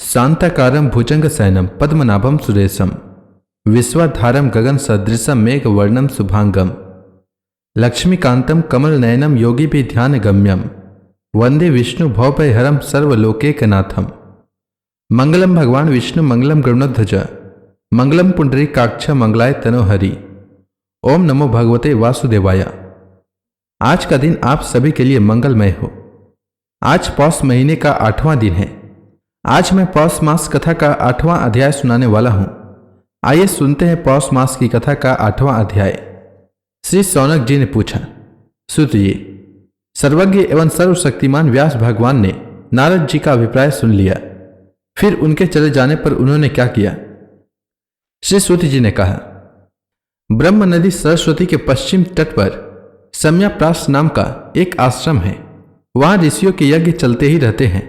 शांताकारं भुजंगशयनं पद्मनाभं सुरेशं विश्वाधारं गगनसदृशं मेघवर्णं शुभांगं लक्ष्मीकान्तं कमलनयनं योगिभिर्ध्यानगम्यं वंदे विष्णु भवभयहरं सर्वलोकैकनाथं। मंगलम भगवान विष्णु मंगलम गरुणध्वज मंगलम पुंडरीकाक्ष मंगलाय तनोहरि। ओम नमो भगवते वासुदेवाय। आज का दिन आप सभी के लिए मंगलमय हो। आज पौष महीने का 8वां दिन है। आज मैं पौष मास कथा का 8वां अध्याय सुनाने वाला हूं। आइए सुनते हैं पौष मास की कथा का 8वां अध्याय। श्री शौनक जी ने पूछा, सुत जी, सर्वज्ञ एवं सर्वशक्तिमान व्यास भगवान ने नारद जी का अभिप्राय सुन लिया, फिर उनके चले जाने पर उन्होंने क्या किया? श्री सूत जी ने कहा, ब्रह्म नदी सरस्वती के पश्चिम तट पर सम्याप्रास नाम का एक आश्रम है। वहां ऋषियों के यज्ञ चलते ही रहते हैं।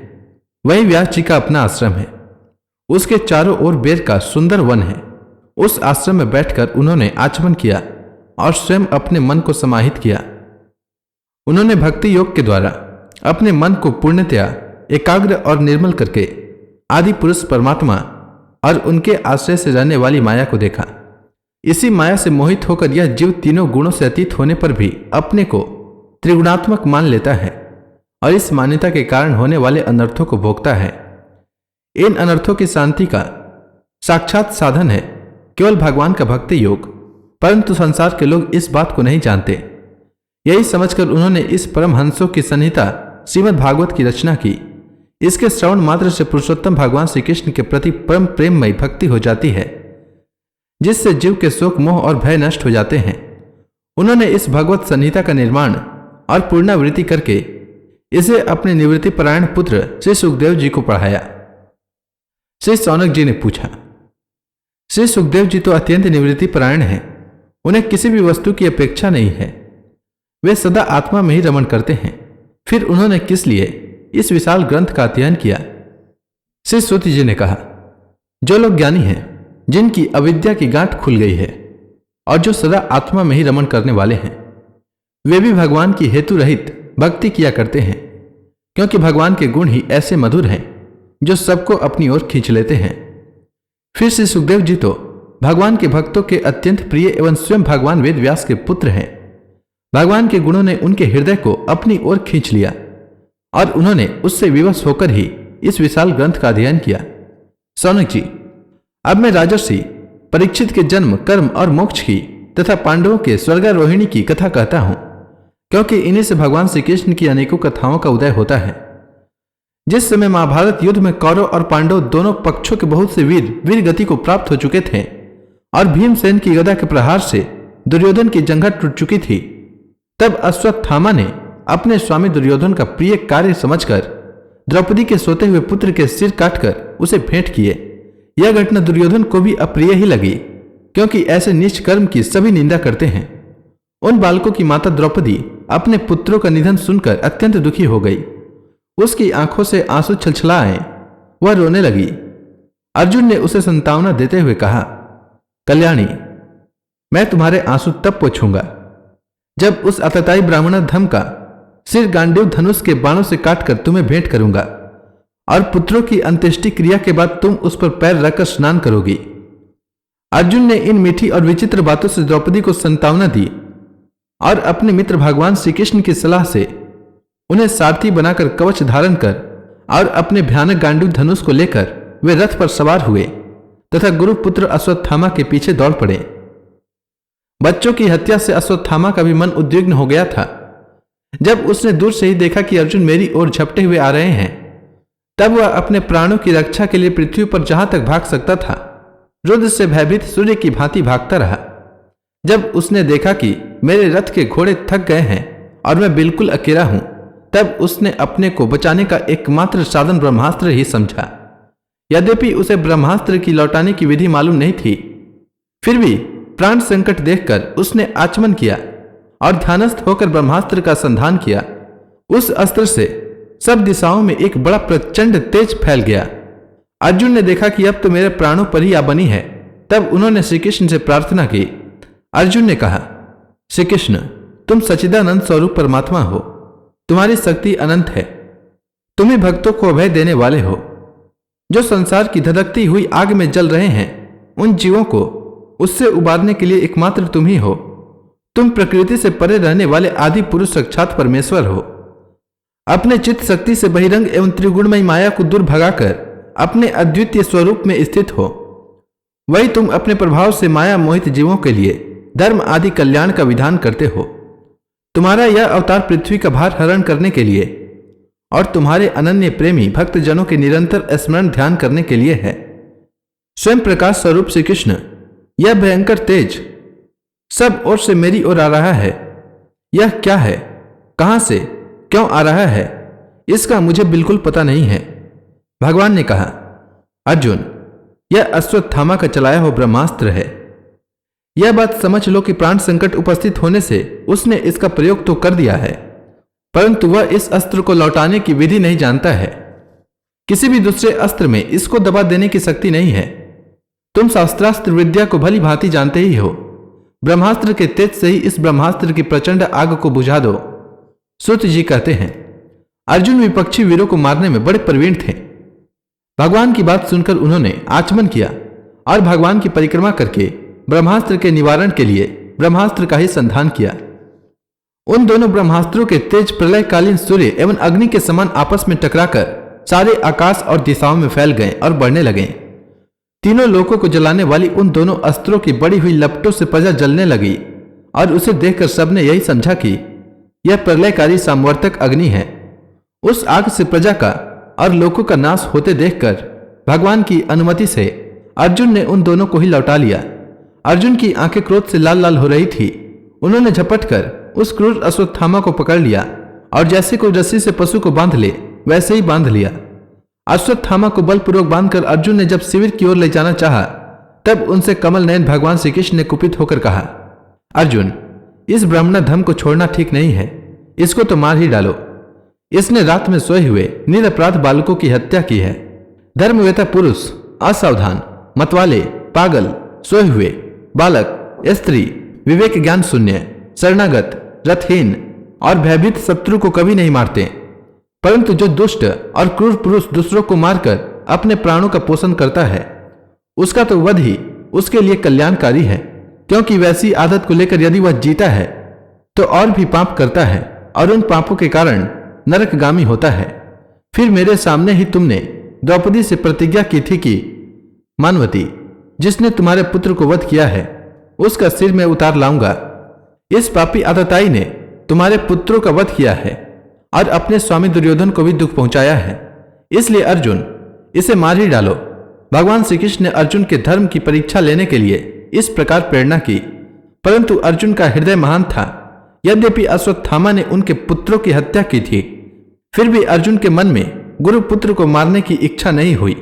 वही व्यास जी का अपना आश्रम है। उसके चारों ओर बेर का सुंदर वन है। उस आश्रम में बैठकर उन्होंने आचमन किया और स्वयं अपने मन को समाहित किया। उन्होंने भक्ति योग के द्वारा अपने मन को पूर्णतया एकाग्र और निर्मल करके आदि पुरुष परमात्मा और उनके आश्रय से रहने वाली माया को देखा। इसी माया से मोहित होकर यह जीव तीनों गुणों से अतीत होने पर भी अपने को त्रिगुणात्मक मान लेता है और इस मान्यता के कारण होने वाले अनर्थों को भोगता है। इन अनर्थों की शांति का साक्षात साधन है केवल भगवान का भक्ति योग, परंतु संसार के लोग इस बात को नहीं जानते। यही समझकर उन्होंने इस परमहंसों की संहिता श्रीमद् भागवत की रचना की। इसके श्रवण मात्र से पुरुषोत्तम भगवान श्री कृष्ण के प्रति परम प्रेममयी भक्ति हो जाती है, जिससे जीव के शोक मोह और भय नष्ट हो जाते हैं। उन्होंने इस भगवत संहिता का निर्माण और पूर्णावृत्ति करके इसे अपने निवृत्ति परायण पुत्र श्री सुखदेव जी को पढ़ाया। श्री शौनक जी ने पूछा, श्री सुखदेव जी तो अत्यंत निवृत्ति परायण हैं। उन्हें किसी भी वस्तु की अपेक्षा नहीं है। वे सदा आत्मा में ही रमण करते हैं। फिर उन्होंने किस लिए इस विशाल ग्रंथ का अध्ययन किया? श्री सूत जी ने कहा, जो लोग ज्ञानी हैं, जिनकी अविद्या की गांठ खुल गई है और जो सदा आत्मा में ही रमण करने वाले हैं, वे भी भगवान की हेतु रहित भक्ति किया करते हैं, क्योंकि भगवान के गुण ही ऐसे मधुर हैं जो सबको अपनी ओर खींच लेते हैं। फिर श्री सुखदेव जी तो भगवान के भक्तों के अत्यंत प्रिय एवं स्वयं भगवान वेद व्यास के पुत्र हैं। भगवान के गुणों ने उनके हृदय को अपनी ओर खींच लिया और उन्होंने उससे विवश होकर ही इस विशाल ग्रंथ का अध्ययन किया। शौनक जी, अब मैं राजर्षि परीक्षित के जन्म, कर्म और मोक्ष की तथा पांडवों के स्वर्गारोहिणी की कथा कहता हूं, क्योंकि इन्हीं से भगवान श्री कृष्ण की अनेकों कथाओं का उदय होता है। जिस समय महाभारत युद्ध में कौरव और पांडव दोनों पक्षों के बहुत से वीर गति को प्राप्त हो चुके थे और भीमसेन की गदा के प्रहार से दुर्योधन की जंघा टूट चुकी थी, तब अश्वत्थामा ने अपने स्वामी दुर्योधन का प्रिय कार्य समझकर द्रौपदी के सोते हुए पुत्र के सिर काटकर उसे भेंट किए। यह घटना दुर्योधन को भी अप्रिय ही लगी, क्योंकि ऐसे नीच कर्म की सभी निंदा करते हैं। उन बालकों की माता द्रौपदी अपने पुत्रों का निधन सुनकर अत्यंत दुखी हो गई। उसकी आंखों से आंसू छलछलाए वह रोने लगी। अर्जुन ने उसे संतावना देते हुए कहा, कल्याणी, मैं तुम्हारे आंसू तब पोंछूंगा जब उस अतताई ब्राह्मणधम का सिर गांडीव धनुष के बाणों से काटकर तुम्हें भेंट करूंगा और पुत्रों की अंत्येष्टि क्रिया के बाद तुम उस पर पैर रखकर स्नान करोगी। अर्जुन ने इन मीठी और विचित्र बातों से द्रौपदी को संतावना दी और अपने मित्र भगवान श्री कृष्ण की सलाह से उन्हें सारथी बनाकर कवच धारण कर और अपने भयानक गांडीव धनुष को लेकर वे रथ पर सवार हुए तथा गुरुपुत्र अश्वत्थामा के पीछे दौड़ पड़े। बच्चों की हत्या से अश्वत्थामा का भी मन उद्विग्न हो गया था। जब उसने दूर से ही देखा कि अर्जुन मेरी ओर झपटे हुए आ रहे हैं, तब वह अपने प्राणों की रक्षा के लिए पृथ्वी पर जहां तक भाग सकता था रुद्र से भयभीत सूर्य की भांति भागता रहा। जब उसने देखा कि मेरे रथ के घोड़े थक गए हैं और मैं बिल्कुल अकेला हूं, तब उसने अपने को बचाने का एकमात्र साधन ब्रह्मास्त्र ही समझा। यद्यपि उसे ब्रह्मास्त्र की लौटाने की विधि मालूम नहीं थी, फिर भी प्राण संकट देखकर उसने आचमन किया और ध्यानस्थ होकर ब्रह्मास्त्र का संधान किया। उस अस्त्र से सब दिशाओं में एक बड़ा प्रचंड तेज फैल गया। अर्जुन ने देखा कि अब तो मेरे प्राणों पर ही आ बनी है। तब उन्होंने श्री कृष्ण से प्रार्थना की। अर्जुन ने कहा, श्री कृष्ण, तुम सच्चिदानंद स्वरूप परमात्मा हो, तुम्हारी शक्ति अनंत है, तुम ही भक्तों को अभय देने वाले हो। जो संसार की धधकती हुई आग में जल रहे हैं, उन जीवों को उससे उबारने के लिए एकमात्र तुम ही हो। तुम प्रकृति से परे रहने वाले आदि पुरुष साक्षात परमेश्वर हो। अपने चित्त शक्ति से बहिरंग एवं त्रिगुणमयी माया को दूर भगाकर अपने अद्वितीय स्वरूप में स्थित हो। वही तुम अपने प्रभाव से माया मोहित जीवों के लिए धर्म आदि कल्याण का विधान करते हो। तुम्हारा यह अवतार पृथ्वी का भार हरण करने के लिए और तुम्हारे अनन्य प्रेमी भक्त जनों के निरंतर स्मरण ध्यान करने के लिए है। स्वयं प्रकाश स्वरूप श्री कृष्ण, यह भयंकर तेज सब ओर से मेरी ओर आ रहा है। यह क्या है, कहां से, क्यों आ रहा है, इसका मुझे बिल्कुल पता नहीं है। भगवान ने कहा, अर्जुन, यह अश्वत्थामा का चलाया हुआ ब्रह्मास्त्र है। यह बात समझ लो कि प्राण संकट उपस्थित होने से उसने इसका प्रयोग तो कर दिया है, परंतु वह इस अस्त्र को लौटाने की विधि नहीं जानता है। किसी भी दूसरे अस्त्र में इसको दबा देने की शक्ति नहीं है। तुम शास्त्रास्त्र विद्या को भली भांति जानते ही हो। ब्रह्मास्त्र के तेज से ही इस ब्रह्मास्त्र की प्रचंड आग को बुझा दो। सूत जी कहते हैं, अर्जुन विपक्षी वीरों को मारने में बड़े प्रवीण थे। भगवान की बात सुनकर उन्होंने आचमन किया और भगवान की परिक्रमा करके ब्रह्मास्त्र के निवारण के लिए ब्रह्मास्त्र का ही संधान किया। उन दोनों ब्रह्मास्त्रों के तेज प्रलयकालीन सूर्य एवं अग्नि के समान आपस में टकराकर सारे आकाश और दिशाओं में फैल गए और बढ़ने लगे। तीनों लोकों को जलाने वाली उन दोनों अस्त्रों की बड़ी हुई लपटों से प्रजा जलने लगी और उसे देखकर सबने यही समझा कि यह प्रलयकारी सामवर्तक अग्नि है। उस आग से प्रजा का और लोकों का नाश होते देखकर भगवान की अनुमति से अर्जुन ने उन दोनों को ही लौटा लिया। अर्जुन की आंखें क्रोध से लाल लाल हो रही थी। उन्होंने झपट कर उस क्रूर अश्वत्थामा को पकड़ लिया और जैसे कोई रस्सी से पशु को बांध ले वैसे ही बांध लिया। अश्वत्थामा को बलपूर्वक बांधकर अर्जुन ने जब शिविर की ओर ले जाना चाहा, तब उनसे कमल नयन भगवान श्री कृष्ण ने कुपित होकर कहा, अर्जुन, इस ब्राह्मणाधम को छोड़ना ठीक नहीं है। इसको तो मार ही डालो। इसने रात में सोए हुए निरपराध बालकों की हत्या की है। धर्मवेता पुरुष, असावधान, मतवाले, पागल, सोए हुए बालक, स्त्री, विवेक ज्ञान शून्य, शरणागत, रथहीन और भयभीत शत्रु को कभी नहीं मारते, परंतु जो दुष्ट और क्रूर पुरुष दूसरों को मारकर अपने प्राणों का पोषण करता है, उसका तो वध ही उसके लिए कल्याणकारी है, क्योंकि वैसी आदत को लेकर यदि वह जीता है तो और भी पाप करता है और उन पापों के कारण नरकगामी होता है। फिर मेरे सामने ही तुमने द्रौपदी से प्रतिज्ञा की थी कि मानवती, जिसने तुम्हारे पुत्र को वध किया है, उसका सिर मैं उतार लाऊंगा। इस पापी आतताई ने तुम्हारे पुत्रों का वध किया है और अपने स्वामी दुर्योधन को भी दुख पहुंचाया है। इसलिए अर्जुन, इसे मार ही डालो। भगवान श्री कृष्ण ने अर्जुन के धर्म की परीक्षा लेने के लिए इस प्रकार प्रेरणा की, परंतु अर्जुन का हृदय महान था। यद्यपि अश्वत्थामा ने उनके पुत्रों की हत्या की थी, फिर भी अर्जुन के मन में गुरुपुत्र को मारने की इच्छा नहीं हुई।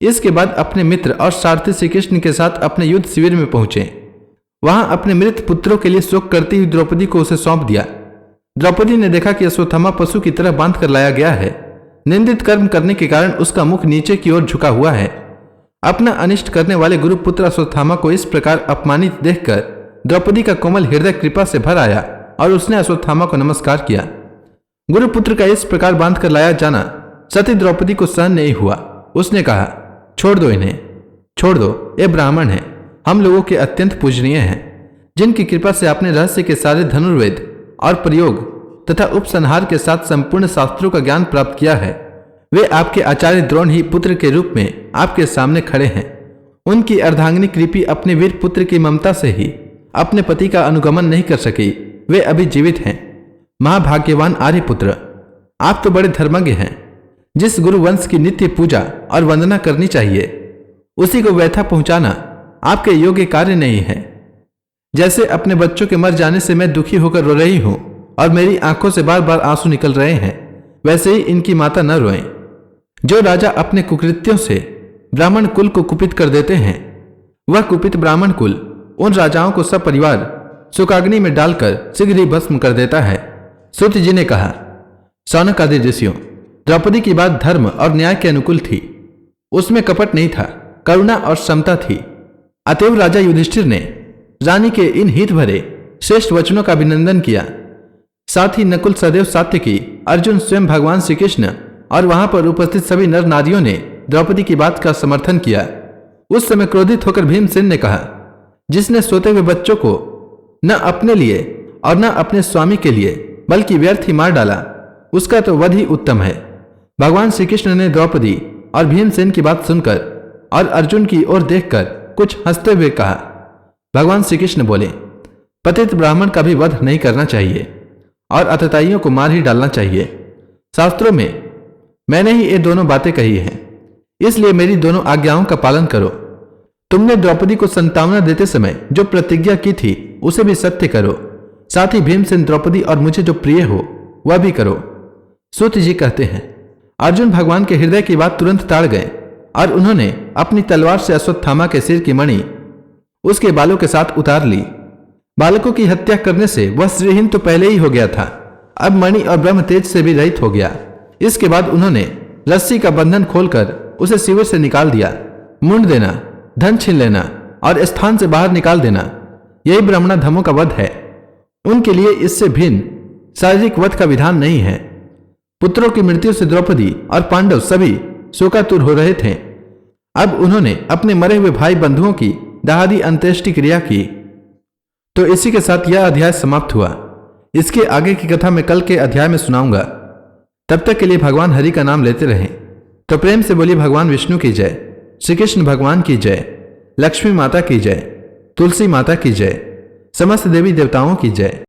इसके बाद अपने मित्र और सारथी श्री कृष्ण के साथ अपने युद्ध शिविर में पहुंचे। वहां अपने मृत पुत्रों के लिए शोक करती हुई द्रौपदी को उसे सौंप दिया। द्रौपदी ने देखा कि अश्वत्थामा पशु की तरह बांध कर लाया गया है। निंदित कर्म करने के कारण उसका मुख नीचे की ओर झुका हुआ है। अपना अनिष्ट करने वाले गुरुपुत्र अश्वत्थामा को इस प्रकार अपमानित देखकर द्रौपदी का कोमल हृदय कृपा से भर आया और उसने अश्वत्थामा को नमस्कार किया। गुरुपुत्र का इस प्रकार बांध कर लाया जाना सती द्रौपदी को सहन नहीं हुआ। उसने कहा, छोड़ दो इन्हें, छोड़ दो, ये ब्राह्मण हैं, हम लोगों के अत्यंत पूजनीय हैं, जिनकी कृपा से आपने रहस्य के सारे धनुर्वेद और प्रयोग तथा उपसंहार के साथ संपूर्ण शास्त्रों का ज्ञान प्राप्त किया है। वे आपके आचार्य द्रोण ही पुत्र के रूप में आपके सामने खड़े हैं। उनकी अर्धांगिनी कृपी अपने वीर पुत्र की ममता से ही अपने पति का अनुगमन नहीं कर सकी। वे अभी जीवित हैं। महाभाग्यवान आर्यपुत्र, आप तो बड़े धर्मज्ञ हैं। जिस गुरु वंश की नित्य पूजा और वंदना करनी चाहिए, उसी को व्यथा पहुंचाना आपके योग्य कार्य नहीं है। जैसे अपने बच्चों के मर जाने से मैं दुखी होकर रो रही हूं और मेरी आंखों से बार बार आंसू निकल रहे हैं, वैसे ही इनकी माता न रोएं। जो राजा अपने कुकृत्यों से ब्राह्मण कुल को कुपित कर देते हैं, वह कुपित ब्राह्मण कुल उन राजाओं को सब परिवार सुकाग्नि में डालकर शीघ्र ही भस्म कर देता है। सूत जी ने कहा, शौनक आदि ऋषियों, द्रौपदी की बात धर्म और न्याय के अनुकूल थी। उसमें कपट नहीं था, करुणा और समता थी। अतएव राजा युधिष्ठिर ने रानी के इन हित भरे श्रेष्ठ वचनों का अभिनंदन किया। साथ ही नकुल, सहदेव, सात्यकी, अर्जुन, स्वयं भगवान श्री कृष्ण और वहां पर उपस्थित सभी नर नारियों ने द्रौपदी की बात का समर्थन किया। उस समय क्रोधित होकर भीमसेन ने कहा, जिसने सोते हुए बच्चों को न अपने लिए और न अपने स्वामी के लिए बल्कि व्यर्थ ही मार डाला, उसका तो वध ही उत्तम है। भगवान श्री कृष्ण ने द्रौपदी और भीमसेन की बात सुनकर और अर्जुन की ओर देखकर कुछ हंसते हुए कहा। भगवान श्री कृष्ण बोले, पतित ब्राह्मण का भी वध नहीं करना चाहिए और अतताइयों को मार ही डालना चाहिए। शास्त्रों में मैंने ही ये दोनों बातें कही हैं, इसलिए मेरी दोनों आज्ञाओं का पालन करो। तुमने द्रौपदी को संतावना देते समय जो प्रतिज्ञा की थी उसे भी सत्य करो, साथ ही भीमसेन, द्रौपदी और मुझे जो प्रिय हो वह भी करो। सूत जी कहते हैं, अर्जुन भगवान के हृदय की बात तुरंत ताड़ गए और उन्होंने अपनी तलवार से अश्वत्थामा के सिर की मणि उसके बालों के साथ उतार ली। बालकों की हत्या करने से वह श्रीहीन तो पहले ही हो गया था, अब मणि और ब्रह्म तेज से भी रहित हो गया। इसके बाद उन्होंने रस्सी का बंधन खोलकर उसे शिविर से निकाल दिया। मुंड देना, धन छीन लेना और स्थान से बाहर निकाल देना, यही ब्राह्मणाधमों का वध है। उनके लिए इससे भिन्न शारीरिक वध का विधान नहीं है। पुत्रों की मृत्यु से द्रौपदी और पांडव सभी शोकातुर हो रहे थे। अब उन्होंने अपने मरे हुए भाई बंधुओं की दहादी अंत्येष्टि क्रिया की। तो इसी के साथ यह अध्याय समाप्त हुआ। इसके आगे की कथा मैं कल के अध्याय में सुनाऊंगा। तब तक के लिए भगवान हरि का नाम लेते रहें। तो प्रेम से बोलिए भगवान विष्णु की जय, श्री कृष्ण भगवान की जय, लक्ष्मी माता की जय, तुलसी माता की जय, समस्त देवी देवताओं की जय।